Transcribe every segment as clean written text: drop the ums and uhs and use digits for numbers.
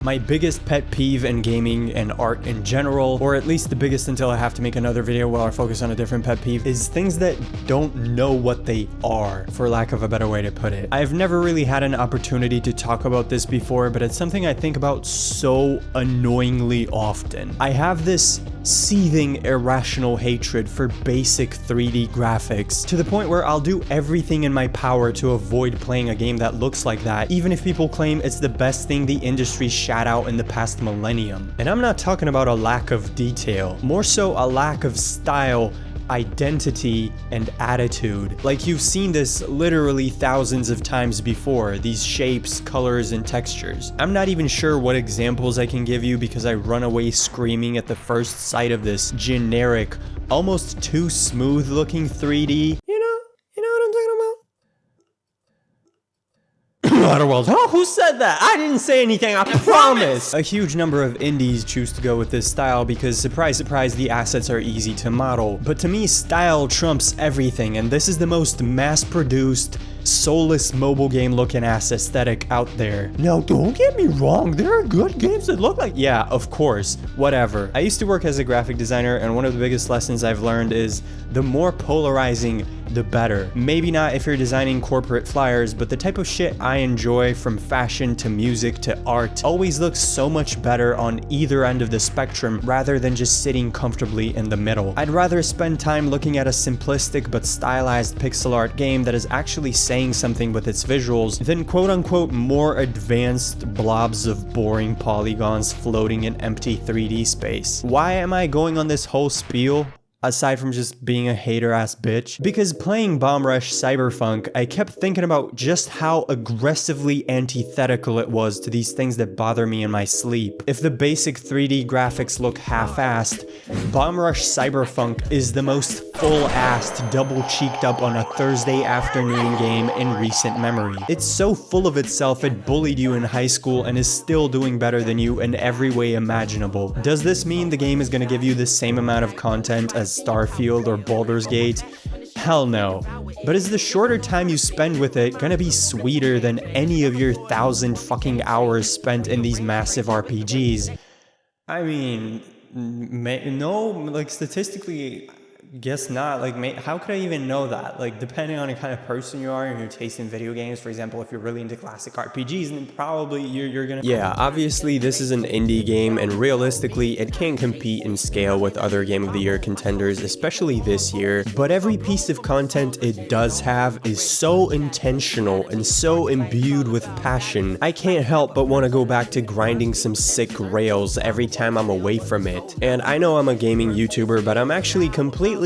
My biggest pet peeve in gaming and art in general, or at least the biggest until I have to make another video where I focus on a different pet peeve, is things that don't know what they are, for lack of a better way to put it. I've never really had an opportunity to talk about this before, but it's something I think about so annoyingly often. I have this seething irrational hatred for basic 3D graphics, to the point where I'll do everything in my power to avoid playing a game that looks like that, even if people claim it's the best thing the industry shat out in the past millennium. And I'm not talking about a lack of detail, more so a lack of style, identity, and attitude. Like, you've seen this literally thousands of times before, these shapes, colors, and textures. I'm not even sure what examples I can give you because I run away screaming at the first sight of this generic, almost too smooth looking 3D. You know what I'm talking about? Waterworld. Oh, who said that? I didn't say anything, I promise! A huge number of indies choose to go with this style because, surprise, surprise, the assets are easy to model. But to me, style trumps everything, and this is the most mass-produced, soulless mobile game looking ass aesthetic out there. Now, don't get me wrong, there are good games that look like— yeah, of course, whatever. I used to work as a graphic designer, and one of the biggest lessons I've learned is the more polarizing, the better. Maybe not if you're designing corporate flyers, but the type of shit I enjoy, from fashion to music to art, always looks so much better on either end of the spectrum rather than just sitting comfortably in the middle. I'd rather spend time looking at a simplistic but stylized pixel art game that is actually saying something with its visuals than quote-unquote more advanced blobs of boring polygons floating in empty 3D space. Why am I going on this whole spiel? Aside from just being a hater-ass bitch? Because playing Bomb Rush Cyberfunk, I kept thinking about just how aggressively antithetical it was to these things that bother me in my sleep. If the basic 3D graphics look half-assed, Bomb Rush Cyberfunk is the most full-assed, double-cheeked up on a Thursday afternoon game in recent memory. It's so full of itself it bullied you in high school and is still doing better than you in every way imaginable. Does this mean the game is gonna give you the same amount of content as Starfield or Baldur's Gate? Hell no. But is the shorter time you spend with it gonna be sweeter than any of your 1,000 fucking hours spent in these massive RPGs? I mean, no, like statistically, guess not. Like, how could I even know that? Like, depending on the kind of person you are and your taste in video games, for example, if you're really into classic RPGs, then probably you're gonna— yeah, obviously this is an indie game, and realistically it can't compete in scale with other Game of the Year contenders, especially this year, but every piece of content it does have is so intentional and so imbued with passion, I can't help but want to go back to grinding some sick rails every time I'm away from it. And I know I'm a gaming YouTuber, but I'm actually completely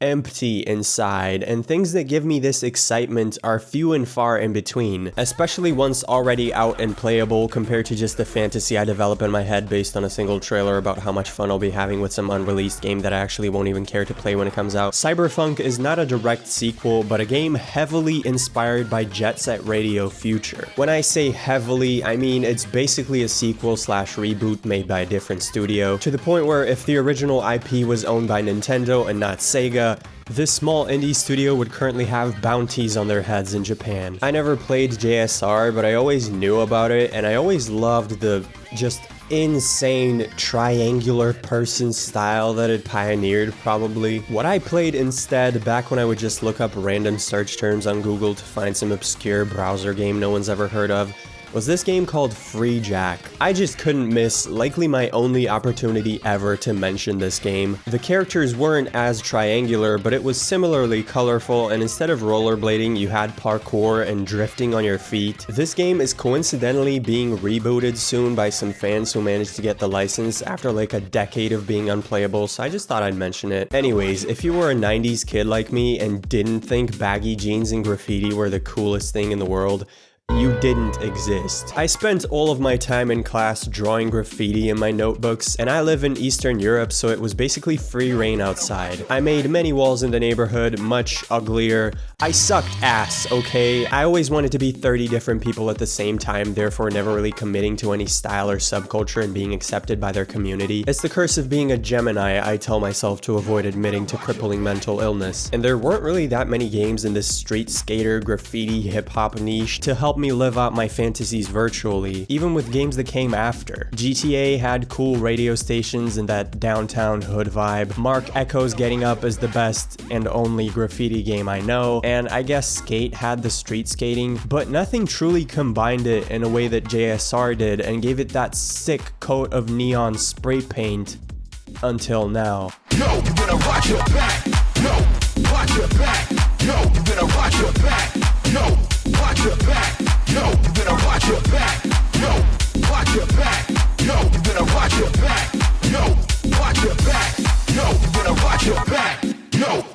empty inside, and things that give me this excitement are few and far in between, especially once already out and playable, compared to just the fantasy I develop in my head based on a single trailer about how much fun I'll be having with some unreleased game that I actually won't even care to play when it comes out. Cyberfunk is not a direct sequel, but a game heavily inspired by Jet Set Radio Future. When I say heavily, I mean it's basically a sequel slash reboot made by a different studio, to the point where if the original IP was owned by Nintendo and not Sega, this small indie studio would currently have bounties on their heads in Japan. I never played JSR, but I always knew about it, and I always loved the just insane triangular person style that it pioneered, probably. What I played instead, back when I would just look up random search terms on Google to find some obscure browser game no one's ever heard of, was this game called Free Jack. I just couldn't miss likely my only opportunity ever to mention this game. The characters weren't as triangular, but it was similarly colorful, and instead of rollerblading, you had parkour and drifting on your feet. This game is coincidentally being rebooted soon by some fans who managed to get the license after like a decade of being unplayable, so I just thought I'd mention it. Anyways, if you were a 90s kid like me and didn't think baggy jeans and graffiti were the coolest thing in the world, you didn't exist. I spent all of my time in class drawing graffiti in my notebooks, and I live in Eastern Europe, so it was basically free reign outside. I made many walls in the neighborhood, much uglier, I sucked ass, okay? I always wanted to be 30 different people at the same time, therefore never really committing to any style or subculture and being accepted by their community. It's the curse of being a Gemini, I tell myself to avoid admitting to crippling mental illness. And there weren't really that many games in this street skater, graffiti, hip-hop niche to help me live out my fantasies virtually, even with games that came after. GTA had cool radio stations and that downtown hood vibe. Mark echoes Getting Up as the best and only graffiti game I know, and I guess Skate had the street skating, but nothing truly combined it in a way that JSR did and gave it that sick coat of neon spray paint until now. No, you better watch your back. No, watch your back. No, you better watch your back. No, watch your back. No, you better watch your back. No, watch your back. No, you better watch your back. No, watch your back. No, you better watch your back. No.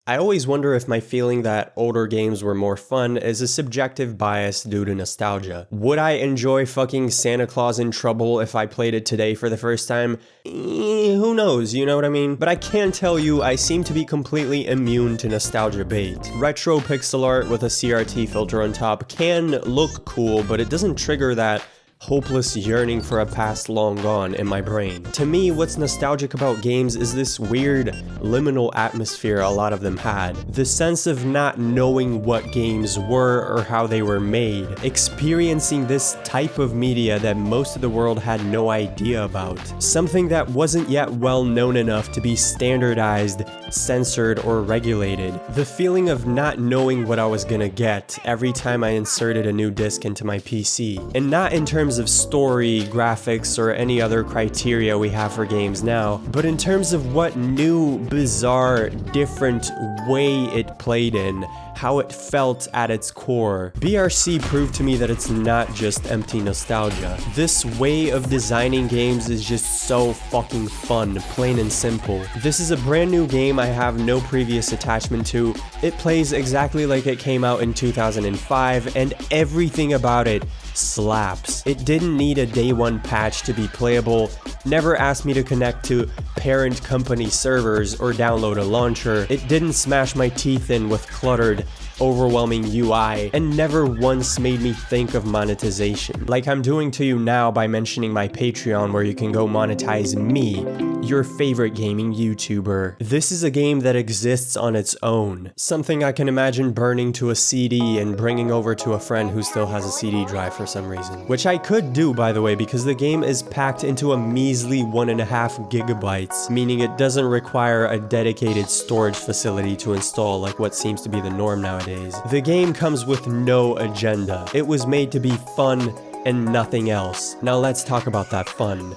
I always wonder if my feeling that older games were more fun is a subjective bias due to nostalgia. Would I enjoy fucking Santa Claus in Trouble if I played it today for the first time? Who knows, you know what I mean? But I can tell you I seem to be completely immune to nostalgia bait. Retro pixel art with a CRT filter on top can look cool, but it doesn't trigger that hopeless yearning for a past long gone in my brain. To me, what's nostalgic about games is this weird liminal atmosphere a lot of them had. The sense of not knowing what games were or how they were made. Experiencing this type of media that most of the world had no idea about. Something that wasn't yet well known enough to be standardized, censored, or regulated. The feeling of not knowing what I was gonna get every time I inserted a new disc into my PC. And not in terms of story, graphics, or any other criteria we have for games now, but in terms of what new, bizarre, different way it played in, how it felt at its core. BRC proved to me that it's not just empty nostalgia. This way of designing games is just so fucking fun, plain and simple. This is a brand new game I have no previous attachment to. It plays exactly like it came out in 2005, and everything about it slaps. It didn't need a day one patch to be playable, never asked me to connect to parent company servers or download a launcher. It didn't smash my teeth in with cluttered, overwhelming UI, and never once made me think of monetization, like I'm doing to you now by mentioning my Patreon where you can go monetize me, your favorite gaming YouTuber. This is a game that exists on its own, something I can imagine burning to a CD and bringing over to a friend who still has a CD drive for some reason, which I could do, by the way, because the game is packed into a measly 1.5 gigabytes, meaning it doesn't require a dedicated storage facility to install like what seems to be the norm nowadays. The game comes with no agenda. It was made to be fun and nothing else. Now let's talk about that fun.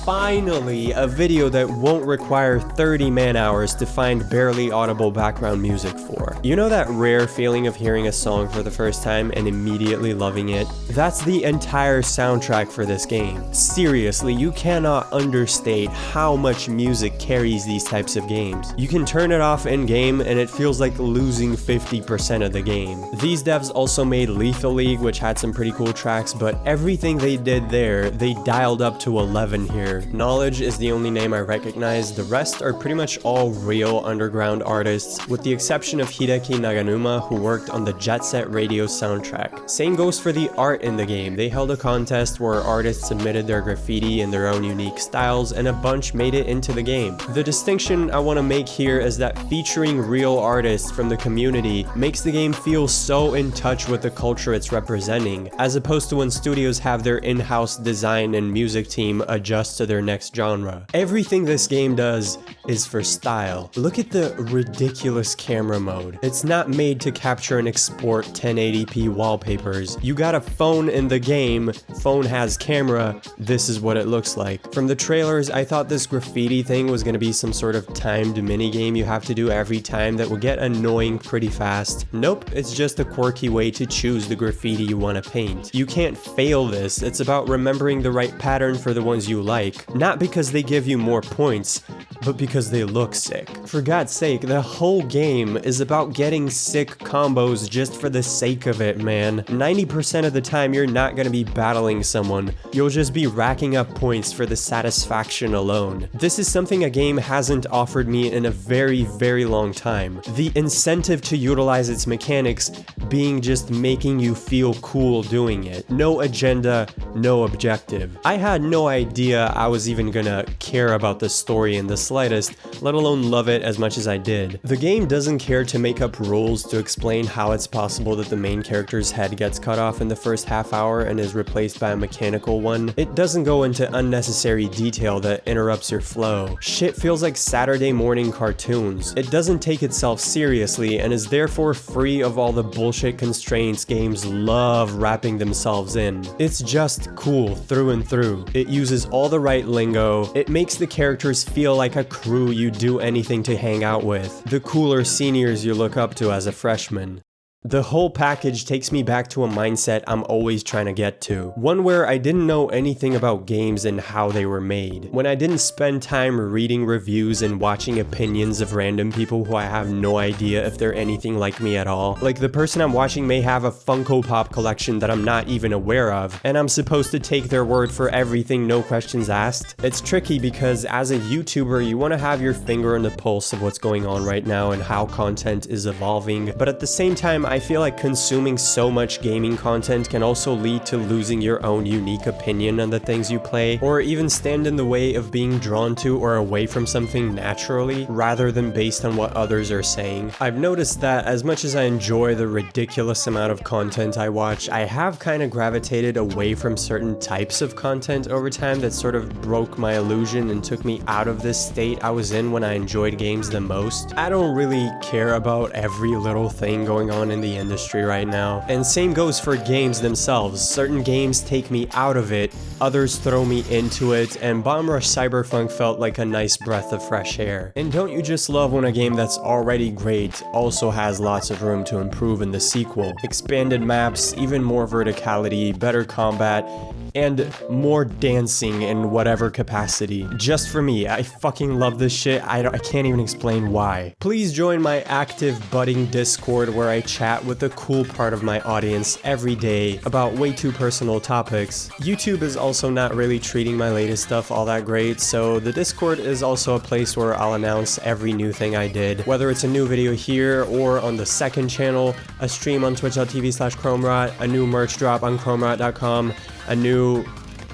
Finally, a video that won't require 30 man-hours to find barely audible background music for. You know that rare feeling of hearing a song for the first time and immediately loving it? That's the entire soundtrack for this game. Seriously, you cannot understate how much music carries these types of games. You can turn it off in-game and it feels like losing 50% of the game. These devs also made Lethal League, which had some pretty cool tracks, but everything they did there, they dialed up to 11 here. Knowledge is the only name I recognize, the rest are pretty much all real underground artists, with the exception of Hideki Naganuma, who worked on the Jet Set Radio soundtrack. Same goes for the art in the game. They held a contest where artists submitted their graffiti in their own unique styles, and a bunch made it into the game. The distinction I want to make here is that featuring real artists from the community makes the game feel so in touch with the culture it's representing, as opposed to when studios have their in-house design and music team adjust to their next genre. Everything this game does is for style. Look at the ridiculous camera mode. It's not made to capture and export 1080p wallpapers. You got a phone in the game, phone has camera, this is what it looks like. From the trailers, I thought this graffiti thing was gonna be some sort of timed minigame you have to do every time that will get annoying pretty fast. Nope, it's just a quirky way to choose the graffiti you want to paint. You can't fail this, it's about remembering the right pattern for the ones you like. Not because they give you more points, but because they look sick. For God's sake, the whole game is about getting sick combos just for the sake of it, man. 90% of the time you're not gonna be battling someone, you'll just be racking up points for the satisfaction alone. This is something a game hasn't offered me in a very, very long time. The incentive to utilize its mechanics being just making you feel cool doing it. No agenda, no objective. I had no idea I was even gonna care about the story in the slightest, let alone love it as much as I did. The game doesn't care to make up rules to explain how it's possible that the main character's head gets cut off in the first half hour and is replaced by a mechanical one. It doesn't go into unnecessary detail that interrupts your flow. Shit feels like Saturday morning cartoons. It doesn't take itself seriously and is therefore free of all the bullshit constraints games love wrapping themselves in. It's just cool through and through. It uses all the right lingo. It makes the characters feel like a crew you'd do anything to hang out with. The cooler seniors you look up to as a freshman. The whole package takes me back to a mindset I'm always trying to get to. One where I didn't know anything about games and how they were made. When I didn't spend time reading reviews and watching opinions of random people who I have no idea if they're anything like me at all. Like the person I'm watching may have a Funko Pop collection that I'm not even aware of, and I'm supposed to take their word for everything, no questions asked. It's tricky because as a YouTuber, you want to have your finger on the pulse of what's going on right now and how content is evolving, but at the same time, I feel like consuming so much gaming content can also lead to losing your own unique opinion on the things you play, or even stand in the way of being drawn to or away from something naturally, rather than based on what others are saying. I've noticed that as much as I enjoy the ridiculous amount of content I watch, I have kind of gravitated away from certain types of content over time that sort of broke my illusion and took me out of this state I was in when I enjoyed games the most. I don't really care about every little thing going on in the industry right now. And same goes for games themselves. Certain games take me out of it, others throw me into it, and Bomb Rush Cyberfunk felt like a nice breath of fresh air. And don't you just love when a game that's already great also has lots of room to improve in the sequel? Expanded maps, even more verticality, better combat, and more dancing in whatever capacity. Just for me, I fucking love this shit. I can't even explain why. Please join my active budding Discord where I chat with the cool part of my audience every day about way too personal topics. YouTube is also not really treating my latest stuff all that great, so the Discord is also a place where I'll announce every new thing I did, whether it's a new video here or on the second channel, a stream on twitch.tv/chromerot, a new merch drop on chromerot.com, a new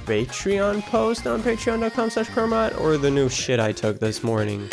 Patreon post on patreon.com/chromerot, or the new shit I took this morning.